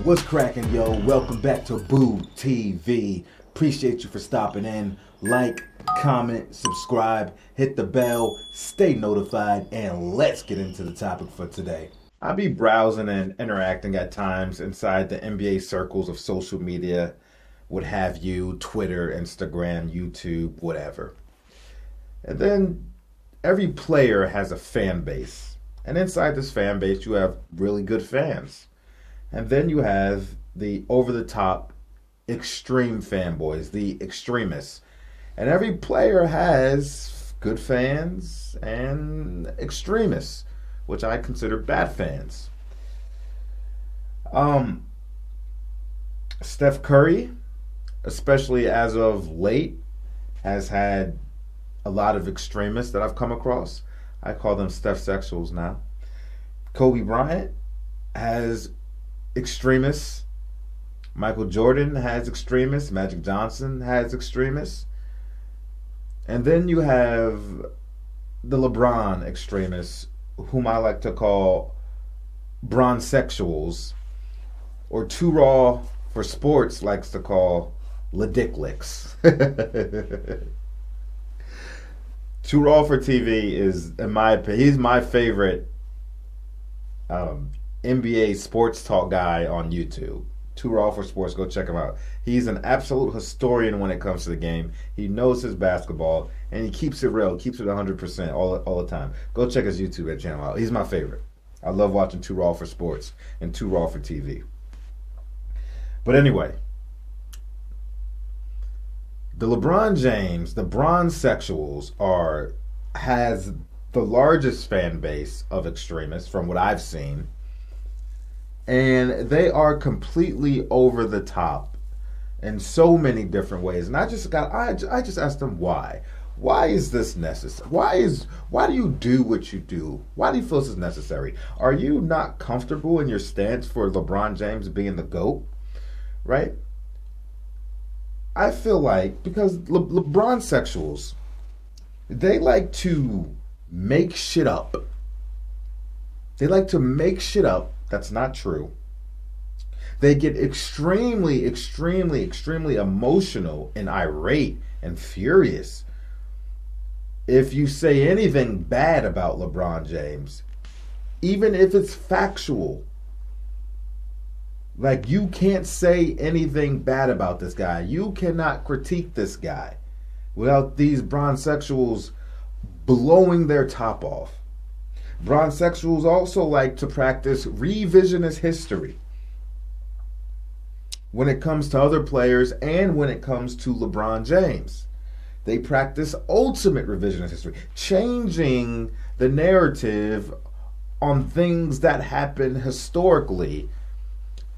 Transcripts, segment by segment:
What's cracking, yo? Welcome back to Boo TV. Appreciate you for stopping in. Like, comment, subscribe, hit the bell, stay notified, and let's get into the topic for today. I'll be browsing and interacting at times inside the NBA circles of social media, what have you, Twitter, Instagram, YouTube, whatever. And then every player has a fan base. And inside this fan base, you have really good fans. And then you have the over-the-top extreme fanboys, the extremists. And every player has good fans and extremists, which I consider bad fans. Steph Curry, especially as of late, has had a lot of extremists that I've come across. I call them Steph-sexuals now. Kobe Bryant has extremists. Michael Jordan has extremists. Magic Johnson has extremists. And then you have the LeBron extremists, whom I like to call Bronsexuals, or Too Raw for Sports likes to call Lediclics. Too Raw for TV is, in my opinion, he's my favorite NBA sports talk guy on YouTube. Too Raw for Sports, go check him out. He's an absolute historian when it comes to the game. He knows his basketball, and he keeps it real, keeps it 100% all the time. Go check his YouTube channel out. He's my favorite. I love watching Too Raw for Sports and Too Raw for TV. But anyway, the LeBron James, the Bronsexuals has the largest fan base of extremists from what I've seen. And they are completely over the top in so many different ways. And I just asked them why. Why is this necessary? Why do you do what you do? Why do you feel this is necessary? Are you not comfortable in your stance for LeBron James being the GOAT? Right? I feel like because LeBron sexuals, they like to make shit up. They like to make shit up that's not true. They get extremely emotional and irate and furious if you say anything bad about LeBron James, even if it's factual. Like, you can't say anything bad about this guy. You cannot critique this guy without these Bronsexuals blowing their top off. Bronsexuals also like to practice revisionist history when it comes to other players and when it comes to LeBron James. They practice ultimate revisionist history, changing the narrative on things that happened historically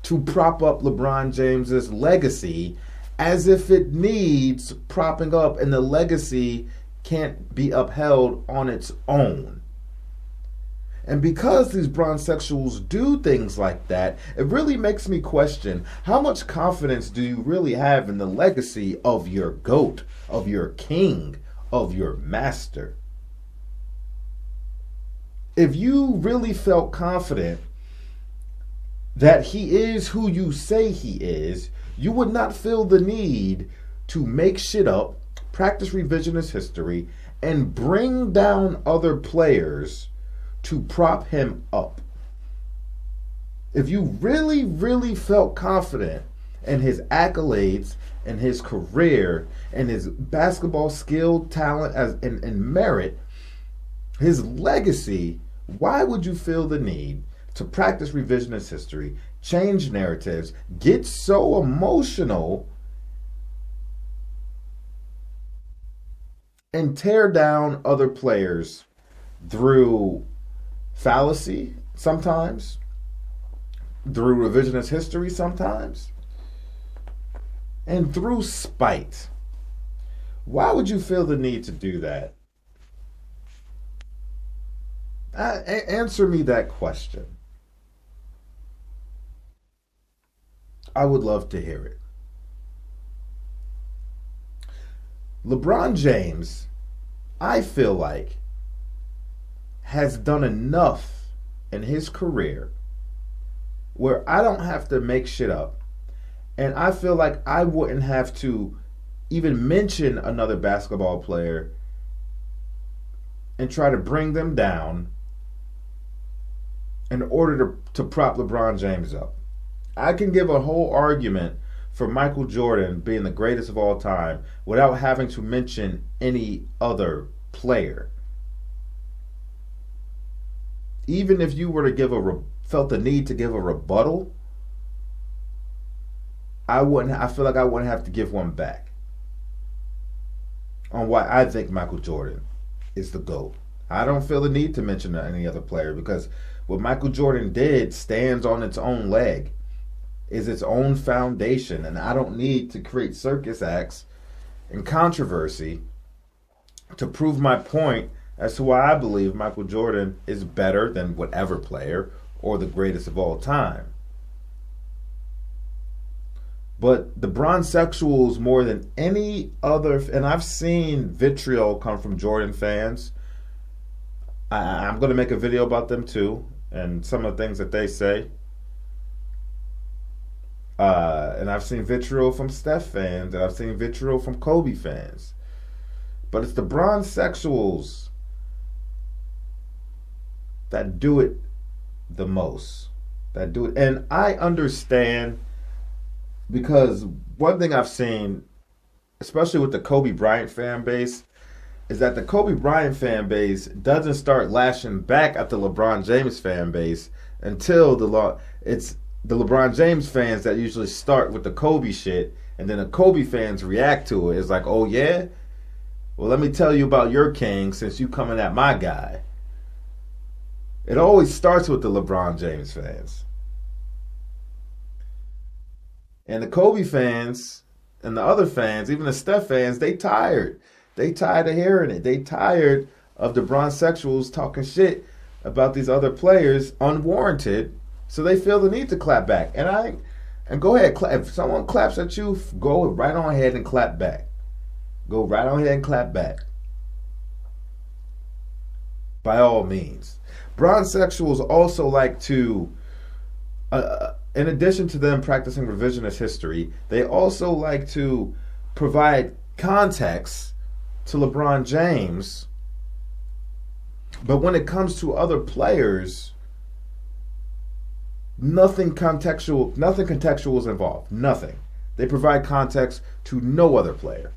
to prop up LeBron James's legacy as if it needs propping up and the legacy can't be upheld on its own. And because these Bronsexuals do things like that, it really makes me question, how much confidence do you really have in the legacy of your GOAT, of your king, of your master? If you really felt confident that he is who you say he is, you would not feel the need to make shit up, practice revisionist history, and bring down other players to prop him up. If you really felt confident in his accolades and his career and his basketball skill, talent, and merit, his legacy, why would you feel the need to practice revisionist history, change narratives, get so emotional, and tear down other players through fallacy sometimes, through revisionist history sometimes, and through spite? Why would you feel the need to do that? Answer me that question. I would love to hear it. LeBron James, I feel like, has done enough in his career where I don't have to make shit up. And I feel like I wouldn't have to even mention another basketball player and try to bring them down in order to prop LeBron James up. I can give a whole argument for Michael Jordan being the greatest of all time without having to mention any other player. Even if you were to give felt the need to give a rebuttal, I feel like I wouldn't have to give one back on why I think Michael Jordan is the GOAT. I don't feel the need to mention any other player because what Michael Jordan did stands on its own leg, is its own foundation, and I don't need to create circus acts and controversy to prove my point as to why I believe Michael Jordan is better than whatever player or the greatest of all time. But the Bronsexuals, more than any other, and I've seen vitriol come from Jordan fans. I'm going to make a video about them too, and some of the things that they say. And I've seen vitriol from Steph fans, and I've seen vitriol from Kobe fans. But it's the Bronsexuals that do it the most. That do it. And I understand, because one thing I've seen, especially with the Kobe Bryant fan base, is that the Kobe Bryant fan base doesn't start lashing back at the LeBron James fan base until it's the LeBron James fans that usually start with the Kobe shit, and then the Kobe fans react to it. It's like, oh yeah? Well, let me tell you about your king since you coming at my guy. It always starts with the LeBron James fans. And the Kobe fans and the other fans, even the Steph fans, they tired. They tired of hearing it. They tired of the Bronsexuals talking shit about these other players unwarranted. So they feel the need to clap back. And go ahead, clap. If someone claps at you, go right on ahead and clap back. Go right on ahead and clap back. By all means. Bronsexuals also like to, in addition to them practicing revisionist history, they also like to provide context to LeBron James. But when it comes to other players, nothing contextual is involved. Nothing. They provide context to no other player.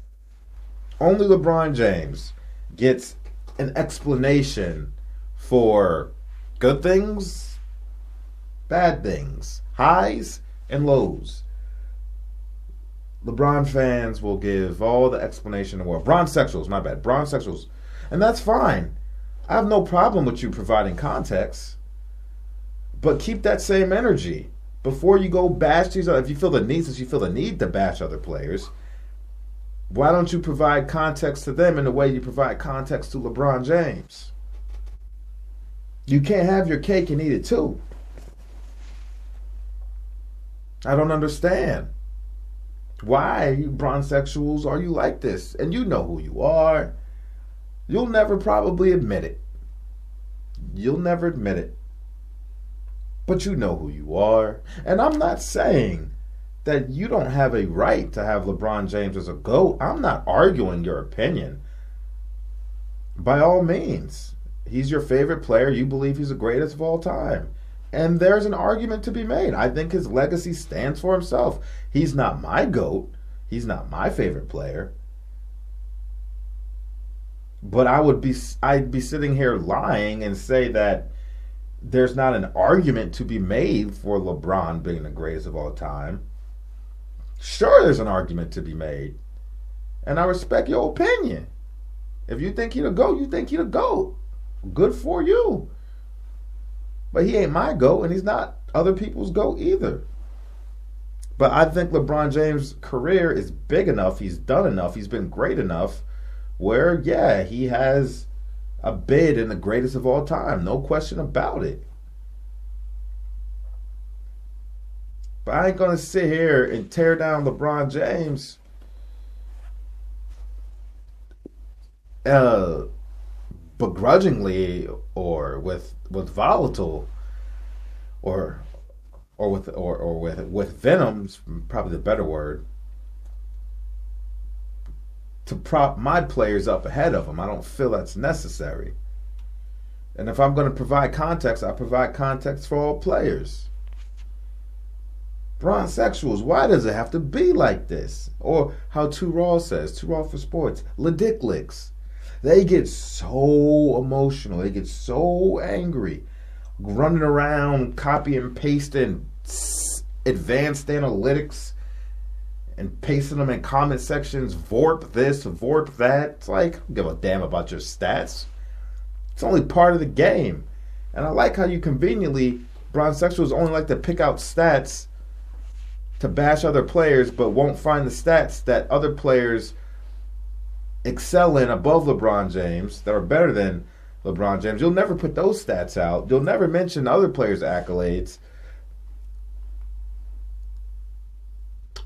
Only LeBron James gets an explanation for good things, bad things, highs and lows. LeBron fans will give all the explanation in the world. Bronsexuals, my bad. Bronsexuals. And that's fine. I have no problem with you providing context. But keep that same energy before you go bash these other. If you feel the need, since you feel the need to bash other players, why don't you provide context to them in the way you provide context to LeBron James? You can't have your cake and eat it too. I don't understand. Why, you Bronsexuals, are you like this? And you know who you are. You'll never probably admit it. You'll never admit it. But you know who you are. And I'm not saying that you don't have a right to have LeBron James as a GOAT. I'm not arguing your opinion. By all means, he's your favorite player. You believe he's the greatest of all time. And there's an argument to be made. I think his legacy stands for himself. He's not my GOAT. He's not my favorite player. But I'd be sitting here lying and say that there's not an argument to be made for LeBron being the greatest of all time. Sure, there's an argument to be made. And I respect your opinion. If you think he'll go, you think he'll go. Good for you. But he ain't my GOAT, and he's not other people's GOAT either. But I think LeBron James' career is big enough, he's done enough, he's been great enough, where, yeah, he has a bid in the greatest of all time. No question about it. But I ain't going to sit here and tear down LeBron James begrudgingly or with volatile or or with Venom's probably the better word, to prop my players up ahead of them. I don't feel that's necessary. And if I'm going to provide context, I provide context for all players. Bronsexuals, why does it have to be like this? Or how Too Raw says, Too Raw for Sports, Lediclics. They get so emotional. They get so angry. Running around, copy and pasting advanced analytics and pasting them in comment sections. Vorp this, vorp that. It's like, I don't give a damn about your stats. It's only part of the game. And I like how you conveniently, Bronsexuals only like to pick out stats to bash other players, but won't find the stats that other players excel in above LeBron James, that are better than LeBron James. You'll never put those stats out. You'll never mention other players' accolades.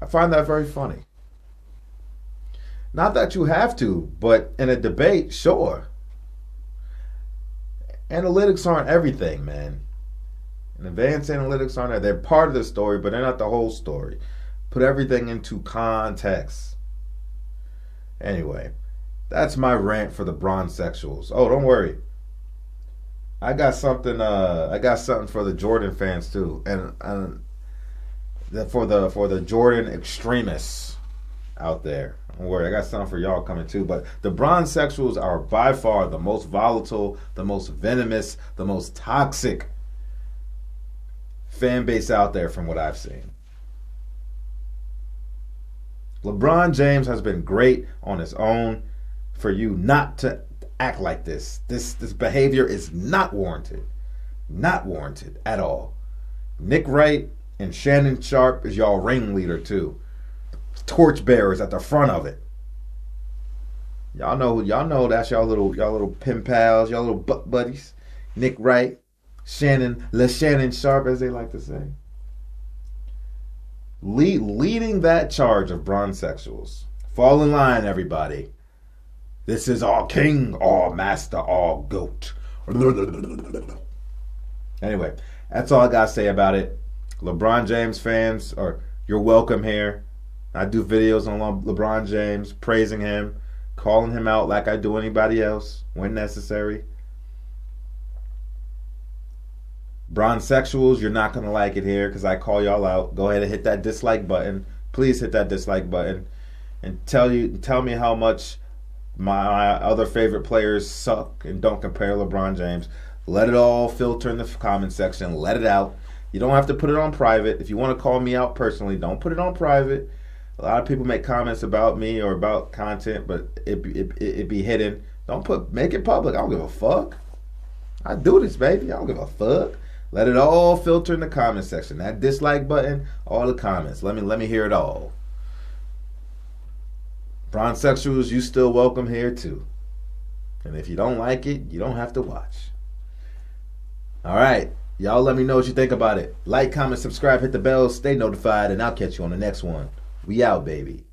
I find that very funny. Not that you have to, but in a debate, sure. Analytics aren't everything, man. And advanced analytics aren't. They're part of the story, but they're not the whole story. Put everything into context. Anyway, that's my rant for the Bronsexuals. Oh, don't worry. I got something. I got something for the Jordan fans too, and for the Jordan extremists out there. Don't worry, I got something for y'all coming too. But the Bronsexuals are by far the most volatile, the most venomous, the most toxic fan base out there from what I've seen. LeBron James has been great on his own. For you not to act like this. This behavior is not warranted. Not warranted at all. Nick Wright and Shannon Sharpe is y'all ringleader too. Torchbearers at the front of it. Y'all know that's y'all little pen pals, y'all little butt buddies. Nick Wright, Shannon Sharpe, as they like to say. Leading that charge of Bronsexuals. Fall in line, everybody. This is our king, our master, our goat. Anyway, that's all I got to say about it. LeBron James fans, you're welcome here. I do videos on LeBron James, praising him, calling him out like I do anybody else when necessary. Bronsexuals, you're not going to like it here because I call y'all out. Go ahead and hit that dislike button. Please hit that dislike button and tell me how much my other favorite players suck and don't compare to LeBron James. Let it all filter in the comment section. Let it out. You don't have to put it on private. If you want to call me out personally, don't put it on private. A lot of people make comments about me or about content, but it be hidden. Make it public. I don't give a fuck. I do this, baby. I don't give a fuck. Let it all filter in the comment section. That dislike button, all the comments. Let me hear it all. Bronsexuals, you still welcome here too. And if you don't like it, you don't have to watch. All right. Y'all let me know what you think about it. Like, comment, subscribe, hit the bell, stay notified, and I'll catch you on the next one. We out, baby.